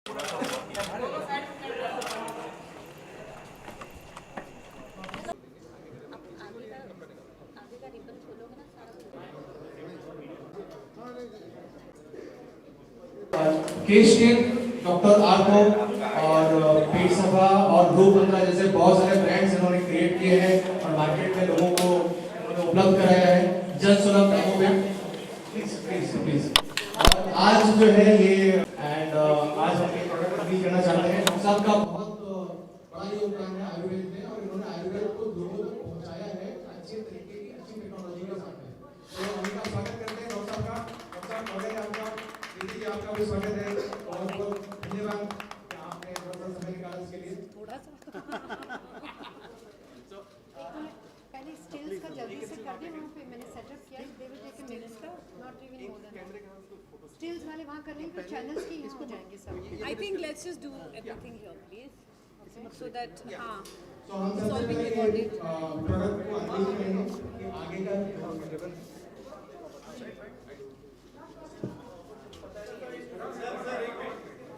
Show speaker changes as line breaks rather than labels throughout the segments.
केश के doctor R को और पेट सफा और रूप मंत्रा जैसे बहुत सारे ब्रांड्स इन्होंने क्रिएट किए हैं और मार्केट में लोगों को उन्होंने उपलब्ध कराया है जन सुलभ दामों पे। Please please please. और आज जो है ये एंड आज हम एक प्रोडक्ट रिलीज करना चाहते हैं। डॉक्टर साहब का बहुत बड़ा योगदान है आयुर्वेद में और इन्होंने आयुर्वेद को लोगों तक पहुंचाया है अच्छे तरीके की अच्छी टेक्नोलॉजी के साथ में। तो हम इनका स्वागत करते हैं डॉक्टर साहब का। डॉक्टर साहब स्वागत है आपका। प्रीति जी आपका भी स्वागत है। बहुत बहुत धन्यवाद आपने थोड़ा सा समय निकाला इसके लिए।
थोड़ा सा पहले स्टिल्स का जल्दी से कर दिया वहाँ पे मैंने सेटअप किया they will take a minute का not even more than stills वाले वहाँ कर लेंगे तो चैनल्स की यहाँ हो जाएंगे सब।
I think let's just do everything here, please, so that हाँ
तो हम सबसे पहले ये प्रोडक्ट को अनलीज करेंगे कि आगे का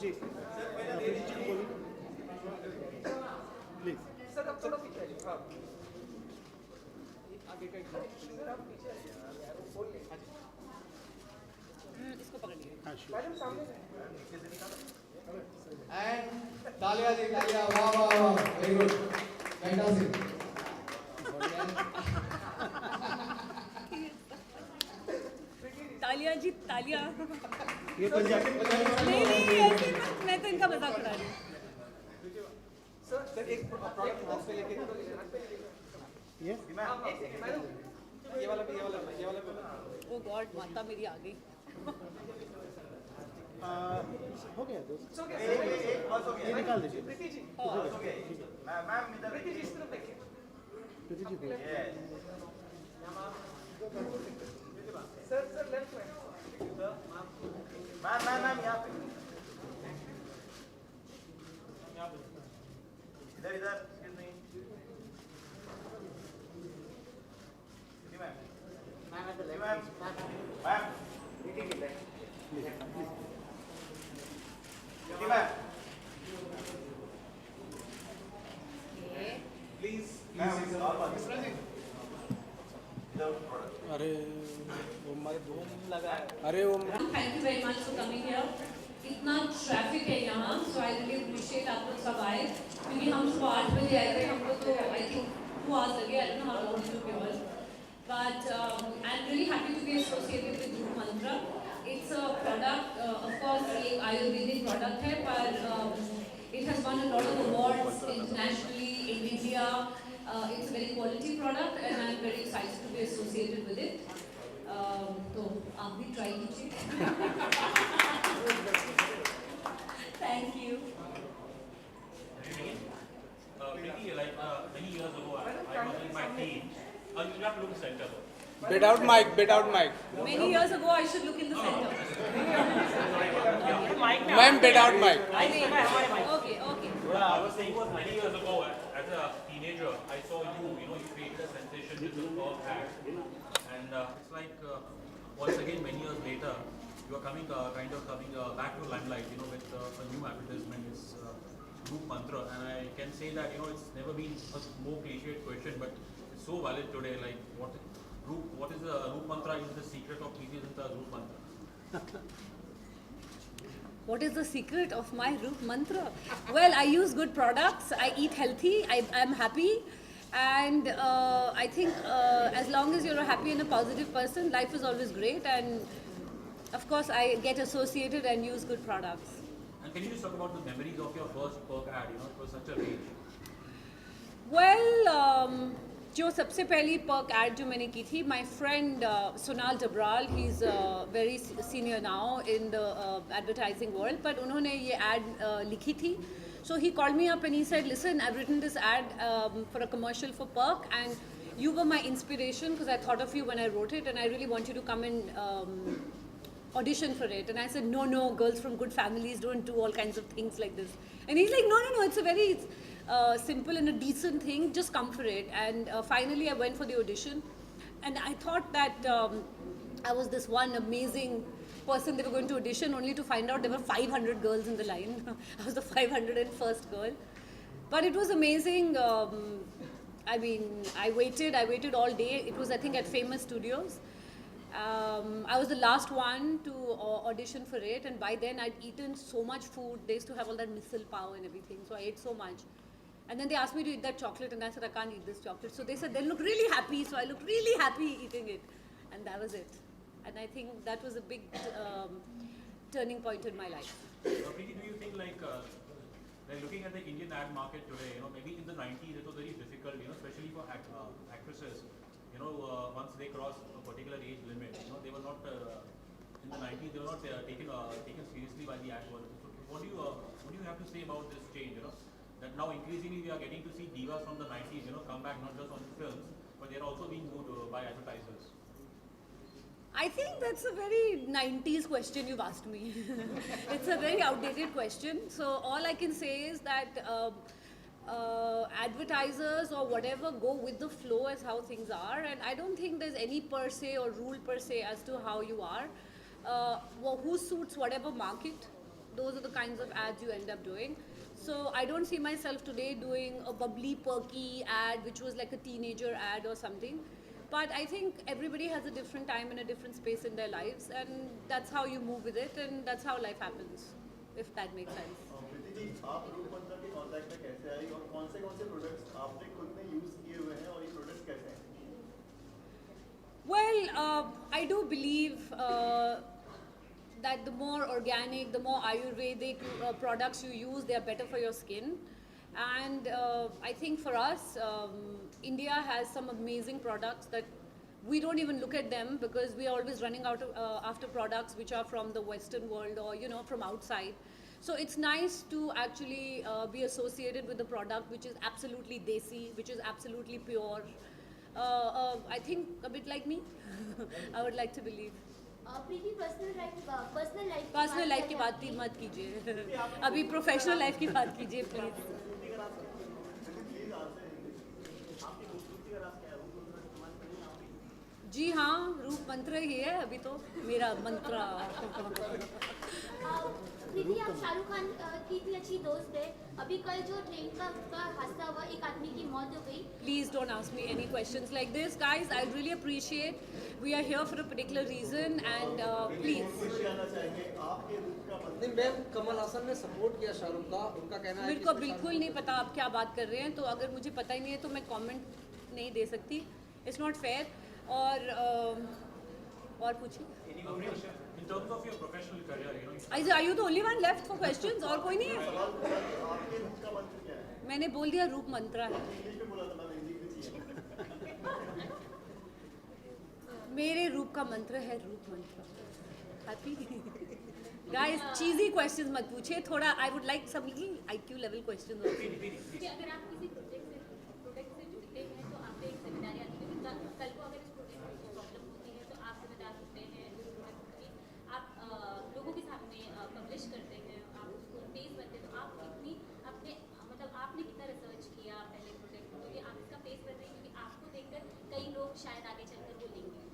जी प्लीज
सर अब थोड़ा पीछे आइए। हाँ आगे का
इसको पकड़िए।
मैडम सामने
एंड तालियां जी तालियां वाह वाह वाह वेरी गुड फैंटास्टिक।
तालियां जी तालियां।
ये पंजाबी
नहीं ऐसे मैं तो इनका मजाक उड़ा रही हूँ।
सर एक प्रोडक्ट हाथ पे लेके
ये
मैडम ये वाला भी
ओ गॉड माता मेरी आ गई।
हो गया दोस्त
सो गया
ये निकाल दीजिए
प्रीति जी
मैम इधर
प्रीति जी इस तरफ देखिए।
प्रीति जी बोलिए।
सर लेफ्ट में
मैम यहाँ पे इधर इधर excuse me। जी मैम जी मैम जी मैम प्लीज मैम नॉर्मल
अरे वो हमारे धूम लगा है। अरे वो
Thank you very much for coming here. इतना ट्रैफिक है यहाँ, so I really appreciate आप लोग सब आए, क्योंकि हम सुबह 8 बजे आए थे, हमको तो I think 2 hours लगे, I don't know how long it took you all, but I'm really happy to be associated with Roop Mantra. It's a product, of course, एक आयुर्वेदिक product है, पर it has won a lot of awards internationally in India. It's a very quality product, and I'm very excited to be associated with it. तो आप भी try कीजिए. Thank you.
Preity, like many years ago, I was in my team. You have to look center.
bid out mic.
Many years ago, I should look in the center.
Ma'am bid out mic.
Okay.
I was saying was many years ago, as a teenager, I saw you. You created a sensation with the curve hat, and it's like once again, many years later, you are coming back to limelight. With a new advertisement, it's Roop Mantra, and I can say that it's never been a more cliched question, but it's so valid today. Like what is the Roop Mantra? Is the secret of Preity Zinta's Roop Mantra?
What is the secret of my Roop Mantra? Well, I use good products. I eat healthy. I'm happy. And I think as long as you're a happy and a positive person, life is always great. And of course, I get associated and use good products.
And can you just talk about the memories of your first perk ad? It was such a rage.
Well, जो सबसे पहली Perk add जो मैंने की थी, my friend Sunal Dabral, he's very senior now in the advertising world, but उन्होंने ये ad लिखी थी. So he called me up and he said, listen, I've written this ad for a commercial for Perk, and you were my inspiration because I thought of you when I wrote it, and I really want you to come and audition for it. And I said, no, girls from good families don't do all kinds of things like this. And he's like, no, it's a very simple and a decent thing, just come for it. And finally I went for the audition, and I thought that I was this one amazing person they were going to audition, only to find out there were 500 girls in the line. I was the 501st girl. But it was amazing. I mean, I waited all day. It was, I think, at Famous Studios. I was the last one to audition for it, and by then I'd eaten so much food. They used to have all that misal pav and everything, so I ate so much. And then they asked me to eat that chocolate, and I said, I can't eat this chocolate. So they said, they'll look really happy. So I looked really happy eating it. And that was it. And I think that was a big turning point in my life.
Preity, do you think like looking at the Indian ad market today, maybe in the 90s it was very difficult, especially for actresses, once they cross a particular age limit, they were not, in the 90s they were not taken seriously by the ad world. So what do you have to say about this change, that now increasingly we are getting to see divas from the 90s, come back not just on films, but they're also being moved by advertisers?
I think that's a very 90s question you've asked me. It's a very outdated question. So all I can say is that advertisers or whatever go with the flow as how things are, and I don't think there's any per se or rule per se as to how you are. Who suits whatever market, those are the kinds of ads you end up doing. So I don't see myself today doing a bubbly, perky ad which was like a teenager ad or something. But I think everybody has a different time and a different space in their lives, and that's how you move with it, and that's how life happens, if that makes sense.
Preeti ji, आप रूप मंत्रा के contact में कैसे आई और कौन से products आपने खुद ने यूज किए हुए हैं और ये प्रोडक्ट्स कैसे हैं?
Well, I do believe that the more organic, the more Ayurvedic products you use, they are better for your skin. And I think for us, India has some amazing products that we don't even look at them because we are always running out after products which are from the Western world or from outside. So it's nice to actually be associated with a product which is absolutely desi, which is absolutely pure. I think a bit like me. I would like to believe.
Preeti
personal life की बात मत कीजिए. अभी professional life की बात कीजिए please. जी हाँ, रूप मंत्र ही है अभी तो मेरा मंत्र.
प्रीति, आप शाहरुख खान की इतनी अच्छी दोस्त है. अभी कल जो ट्रेन का हादसा हुआ, एक आदमी की मौत हो गई.
Please don't ask me any questions like this, guys. I really appreciate. We are here for a particular reason, and please.
नहीं मैम, कमल हासन ने सपोर्ट किया शाहरुख का, उनका कहना है
मेरे को बिल्कुल नहीं पता आप क्या बात कर रहे हैं, तो अगर मुझे पता ही नहीं है तो मैं कमेंट नहीं दे सकती. It's not fair. और पूछिए.
In terms of your professional career,
Are you the only one left for questions? और कोई नहीं है? मैंने बोल दिया रूप मंत्रा है. मेरे रूप का मंत्र है रूप मंत्र. हैप्पी गाइस, चीजी क्वेश्चंस मत पूछिए. थोड़ा I would like some little IQ level questions.
अगर आप किसी प्रोडक्ट से जुड़ते हैं तो आप पे एक जिम्मेदारी आती है, क्योंकि कल को अगर इस प्रोडक्ट में प्रॉब्लम होती है तो आप जिम्मेदार होते हैं. आप लोगों के सामने पब्लिश करते हैं, आप उसको फेस करते हैं, तो आप कितनी अपने आपने कितना रिसर्च किया पहले प्रोडक्ट को, क्योंकि आप इसका फेस कर रहे हैं, क्योंकि आपको देखकर कई लोग शायद आगे चलकर वो लेंगे.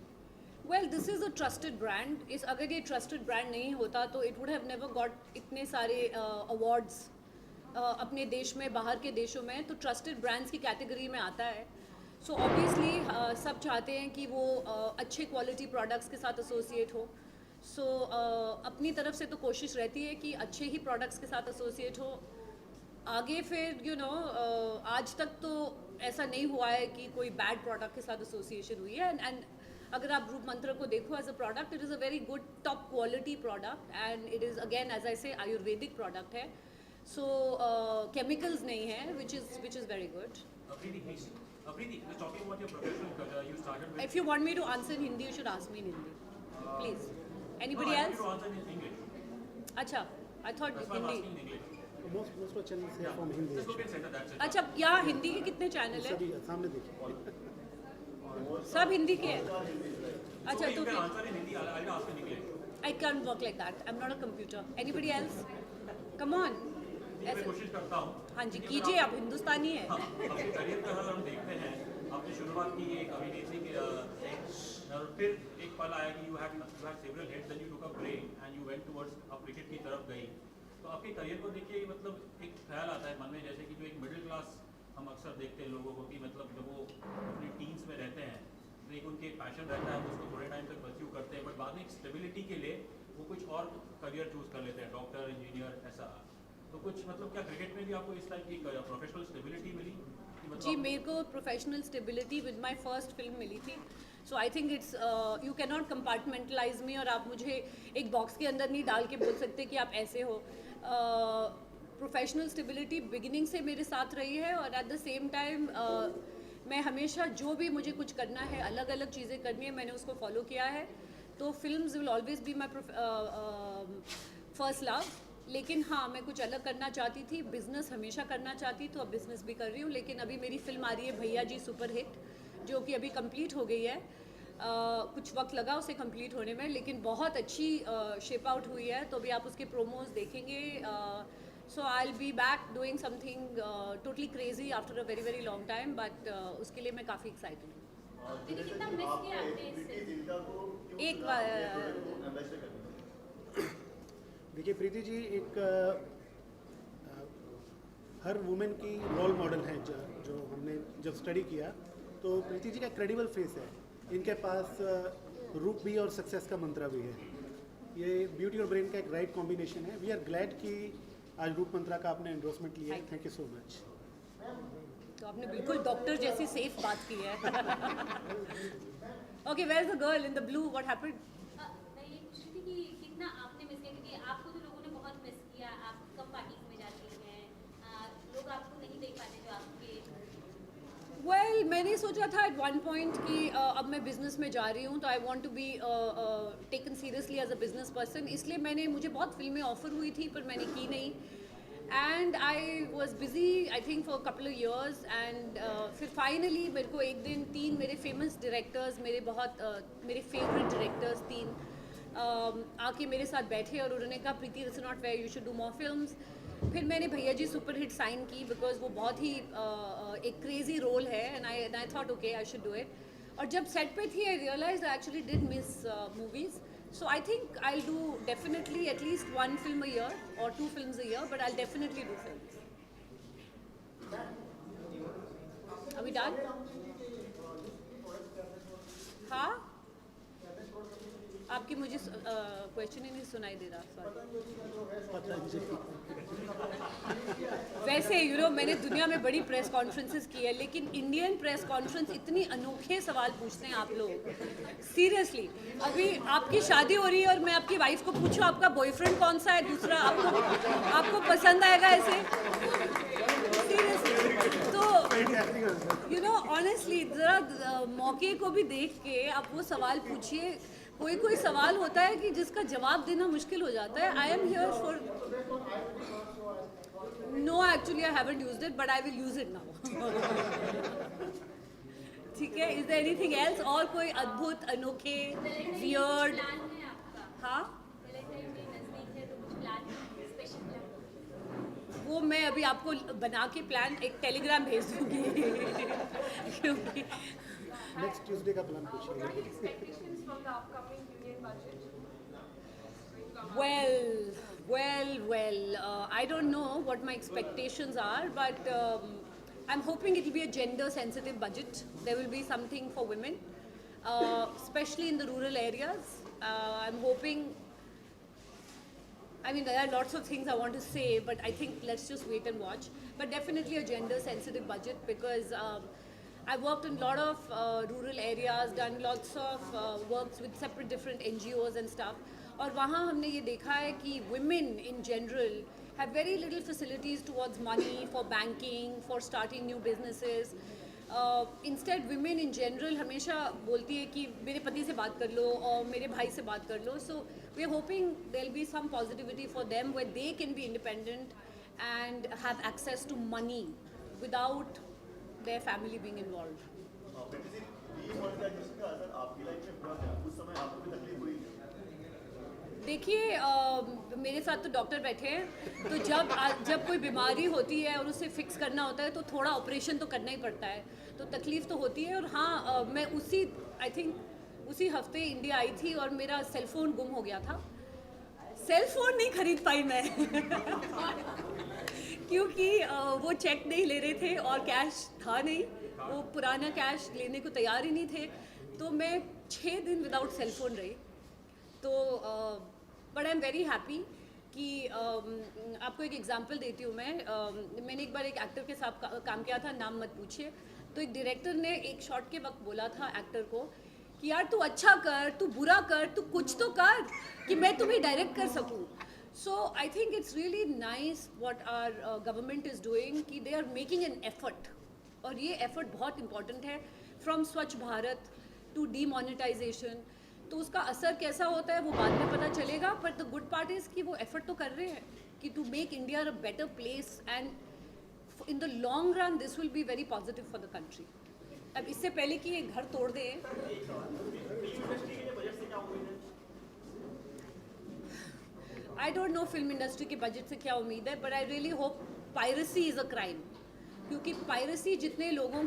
Well, this is a trusted brand. अगर ये trusted brand नहीं होता तो it would have never got इतने सारे awards अपने देश में, बाहर के देशों में. तो trusted brands की कैटेगरी में आता है. So obviously सब चाहते हैं कि वो अच्छे क्वालिटी प्रोडक्ट्स के साथ एसोसिएट हो. So अपनी तरफ से तो कोशिश रहती है कि अच्छे ही प्रोडक्ट्स के साथ एसोसिएट हो. आगे फिर आज तक तो ऐसा नहीं हुआ है कि कोई बैड प्रोडक्ट के साथ एसोसिएशन हुई है. एंड अगर आप रूप मंत्र को देखो as a product, it is a very good top quality product, and it is again as I say ayurvedic product है. सो केमिकल्स नहीं है, which is very good. If you want me to answer in Hindi, you should ask me in Hindi. Please. Anybody else? अच्छा, I thought Hindi.
Most of channels here from Hindi.
अच्छा, यहाँ हिंदी के कितने channel हैं?
सामने देखिए.
सब हिंदी के हैं. अच्छा, तो फिर I can't work like that. I'm not a computer. Anybody else? Come on.
मैं कोशिश करता हूँ.
हाँ जी, कीजिए. आप हिंदुस्तानी हैं.
अपने करियर का अगर हम देखते हैं, आपने शुरुआत की एक अभिनेत्री के और फिर एक पल आया कि you had several hits, then you took a break and you went towards अब क्रिकेट की तरफ गई। तो आपके करियर को देखिए मतलब एक ख्याल आता है मन में, जैसे कि जो एक मिडिल क्लास हम अक्सर देखते हैं लोगों को कि मतलब जब वो अपनी टीम्स में रहते हैं तो एक उनके पैशन रहता है, वो उसको थोड़े टाइम तक परस्यू करते हैं, बट बाद में एक स्टेबिलिटी के लिए वो कुछ और करियर चूज कर लेते हैं, डॉक्टर, इंजीनियर, ऐसा। तो कुछ मतलब क्या क्रिकेट में भी आपको इस टाइप की प्रोफेशनल स्टेबिलिटी मिली?
जी, मेरे को professional stability with my first film मिली थी। So I think it's you can not compartmentalise me, और आप मुझे एक बॉक्स के अंदर नहीं डाल के बोल सकते कि आप ऐसे हो। प्रोफेशनल स्टेबिलिटी बिगिनिंग से मेरे साथ रही है, और एट द सेम टाइम मैं हमेशा जो भी मुझे कुछ करना है, अलग अलग चीज़ें करनी है, मैंने उसको फॉलो किया है। तो films will always be my first love. लेकिन हाँ, मैं कुछ अलग करना चाहती थी, बिज़नेस हमेशा करना चाहती, तो अब बिज़नेस भी कर रही हूँ। लेकिन अभी मेरी फिल्म आ रही है भैया जी सुपरहिट, जो कि अभी कंप्लीट हो गई है। कुछ वक्त लगा उसे कंप्लीट होने में, लेकिन बहुत अच्छी शेप आउट हुई है। तो अभी आप उसके प्रोमोज देखेंगे। So I will be back doing something totally crazy after a very very long time, but उसके लिए मैं काफ़ी एक्साइटेड हूँ।
दीदी कितना मिस किया आपने इससे?
ज़िंटा को क्यों
एक
चुना
बार-
अपने प्रोडक्ट को एम्बेसडर करने के लिए?
देखिए प्रीति जी एक हर वुमेन की रोल मॉडल है, जो हमने जब स्टडी किया तो प्रीति जी का क्रेडिबल फेस है। इनके पास रूप भी और सक्सेस का मंत्रा भी है। ये ब्यूटी और ब्रेन का एक राइट कॉम्बिनेशन है। वी आर ग्लैड कि आज रूप मंत्रा का आपने एंडोर्समेंट लिया है। Thank you so much.
तो आपने बिल्कुल डॉक्टर जैसी सेफ बात की है। Okay, where is the girl in the blue, what happened?
मैं ये पूछ रही थी कि कितना आपने मिस किया, क्योंकि आपको तो लोगों ने बहुत मिस किया। आप कम पार्टीज में जाती हैं, लोग आपको नहीं देख पाते जो आपके।
वेल, मैंने सोचा था एट वन पॉइंट कि अब मैं बिज़नेस में जा रही हूँ, तो I want to be taken seriously as a business person. इसलिए मुझे बहुत फिल्में ऑफर हुई थी, पर मैंने की नहीं। And I was busy I think for couple of years, and फिर फाइनली मेरे को एक दिन 3 मेरे फेमस डायरेक्टर्स, मेरे फेवरेट डायरेक्टर्स 3 आके मेरे साथ बैठे, और उन्होंने कहा Preeti this is not where, you should do more films. फिर मैंने भैया जी सुपरहिट साइन की, बिकॉज वो बहुत ही एक क्रेजी रोल है, and I thought okay I should do it. और जब सेट पे थी I realise I actually did miss movies. So I think I'll do definitely at least 1 film a year or 2 films a year, but I'll definitely do films. Are we done? हाँ? आपकी मुझे question ही नहीं सुनाई दे रहा, sorry. वैसे मैंने दुनिया में बड़ी प्रेस कॉन्फ्रेंसेस की है, लेकिन इंडियन प्रेस कॉन्फ्रेंस इतनी अनोखे सवाल पूछते हैं आप लोग, सीरियसली। अभी आपकी शादी हो रही है और मैं आपकी वाइफ को पूछूं आपका बॉयफ्रेंड कौन सा है, दूसरा आपको पसंद आएगा ऐसे? सीरियसली। तो ऑनेस्टली ज़रा मौके को भी देख के आप वो सवाल पूछिए। कोई सवाल होता है कि जिसका जवाब देना मुश्किल हो जाता है। I am here for no, actually I haven't used it, but I will use it now. ठीक है, इज देयर एनीथिंग एल्स? और कोई अद्भुत, अनोखे, वियर्ड? हाँ, वो मैं अभी आपको बना के प्लान एक टेलीग्राम भेज दूंगी। क्योंकि
नेक्स्ट ट्यूसडे का प्लान पूछिए।
Well, I don't know what my expectations are, but I'm hoping it will be a gender-sensitive budget. There will be something for women, especially in the rural areas. I'm hoping. I mean, there are lots of things I want to say, but I think let's just wait and watch. But definitely a gender-sensitive budget, because I've worked in a lot of rural areas, done lots of works with separate different NGOs and stuff. और वहाँ हमने ये देखा है कि women in general have very little facilities towards money, for banking, for starting new businesses. Instead, women in general हमेशा बोलती है कि मेरे पति से बात कर लो और मेरे भाई से बात कर लो. So we are hoping there will be some positivity for them where they can be independent and have access to money without their family being involved. देखिए, मेरे साथ तो डॉक्टर बैठे हैं, तो जब कोई बीमारी होती है और उसे फिक्स करना होता है तो थोड़ा ऑपरेशन तो करना ही पड़ता है, तो तकलीफ़ तो होती है. और हाँ, मैं आई थिंक उसी हफ्ते इंडिया आई थी और मेरा सेल फोन गुम हो गया था। सेल फोन नहीं खरीद पाई मैं क्योंकि वो चेक नहीं ले रहे थे और कैश था नहीं, वो पुराना कैश लेने को तैयार ही नहीं थे, तो मैं 6 दिन विदाउट सेल फोन रही। तो but I am very happy कि आपको एक एग्जांपल देती हूँ मैं। मैंने एक बार एक एक्टर के साथ काम किया था, नाम मत पूछिए। तो एक डायरेक्टर ने एक शॉट के वक्त बोला था एक्टर को कि यार तू अच्छा कर, तू बुरा कर, तू कुछ तो कर कि मैं तुम्हें डायरेक्ट कर सकूँ। So I think it's really nice what our government is doing कि they are making an effort, और ये एफर्ट बहुत इंपॉर्टेंट है। फ्रॉम स्वच्छ भारत टू डीमोनेटाइजेशन, तो उसका असर कैसा होता है वो बाद में पता चलेगा, but the good part is कि वो एफर्ट तो कर रहे हैं कि to make India a better place, and in the long run this will be very positive for the country. अब इससे पहले कि ये घर तोड़ दें, I don't know film industry के बजट से क्या उम्मीद है, but I really hope piracy is a crime, क्योंकि पायरेसी जितने लोगों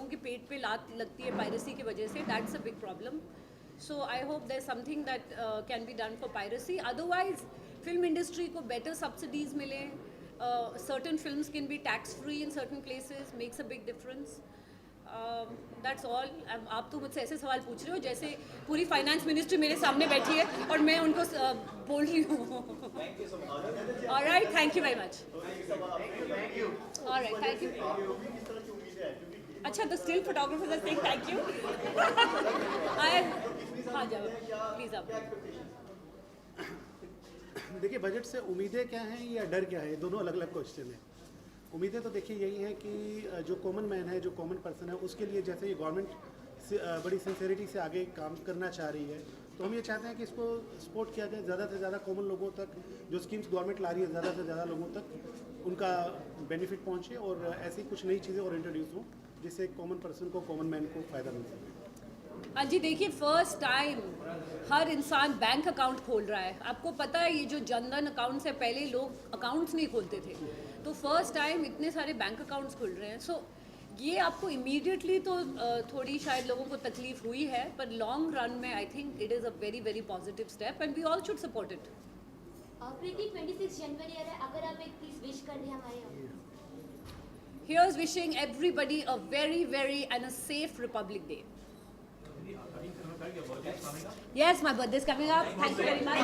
के पेट पे लात लगती है पायरेसी की वजह से, that's a big problem. So I hope there something that can be done for piracy. Otherwise film industry को बेटर सब्सिडीज मिले, certain films can be tax free in certain places, makes a big difference. That's all. आप तो मुझसे ऐसे सवाल पूछ रहे हो जैसे पूरी फाइनेंस मिनिस्ट्री मेरे सामने बैठी है और मैं उनको बोल रही हूँ। Alright, thank you very much. Alright, thank you. अच्छा, the still photographers are saying thank you. हाँ जाओ प्लीज आप।
देखिए, बजट से उम्मीदें क्या हैं या डर क्या है, दोनों अलग अलग क्वेश्चन है। उम्मीदें तो देखिए यही है कि जो कॉमन मैन है, जो कॉमन पर्सन है, उसके लिए जैसे ये गवर्नमेंट बड़ी सिंसेरिटी से आगे काम करना चाह रही है, तो हम ये चाहते हैं कि इसको सपोर्ट किया जाए, ज़्यादा से ज़्यादा कॉमन लोगों तक जो स्कीम्स गवर्नमेंट ला रही है, ज़्यादा से ज़्यादा लोगों तक उनका बेनिफिट पहुँचे और ऐसी कुछ नई चीज़ें और इंट्रोड्यूस हों जिससे कॉमन पर्सन को, कॉमन मैन को फ़ायदा मिल सके।
हाँ जी, देखिए फर्स्ट टाइम हर इंसान बैंक अकाउंट खोल रहा है। आपको पता है ये जो जनधन अकाउंट से पहले लोग अकाउंट्स नहीं खोलते थे, तो फर्स्ट टाइम इतने सारे बैंक अकाउंट्स खुल रहे हैं। सो ये आपको इमीडिएटली तो थोड़ी शायद लोगों को तकलीफ हुई है, पर लॉन्ग रन में I think it is a very very positive step and we all should support it.
Preeti, 26 जनवरी आ रहा है, अगर आप एक प्लीज विश कर दें हमारे यहाँ।
Here's wishing everybody a very very and a safe Republic Day. Yes, my birthday is coming up. Thank you very much.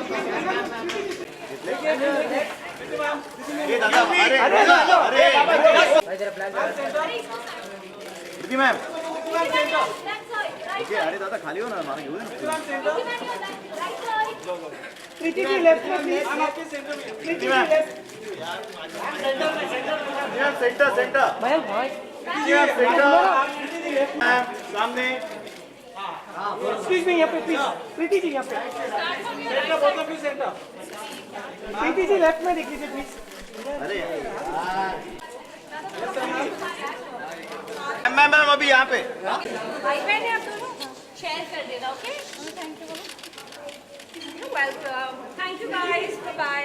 Ma'am, अरे दादा खाली हो ना, हमारे
प्रीति जी लेफ्ट में प्लीज। हम आपके सेंटर में। Preeti ma'am,
centre centre
ma'am भाई
मैम सामने।
एक्सक्यूज मी, यहाँ पे प्लीज। प्रीति जी यहाँ पे centre, both of you centre. Preeti ji left में देख लीजिए प्लीज।
अरे मैम अभी यहाँ पे
भाई बहन है आप दोनों, शेयर कर देना, okay? Thank you. Welcome. Thank you guys, bye bye.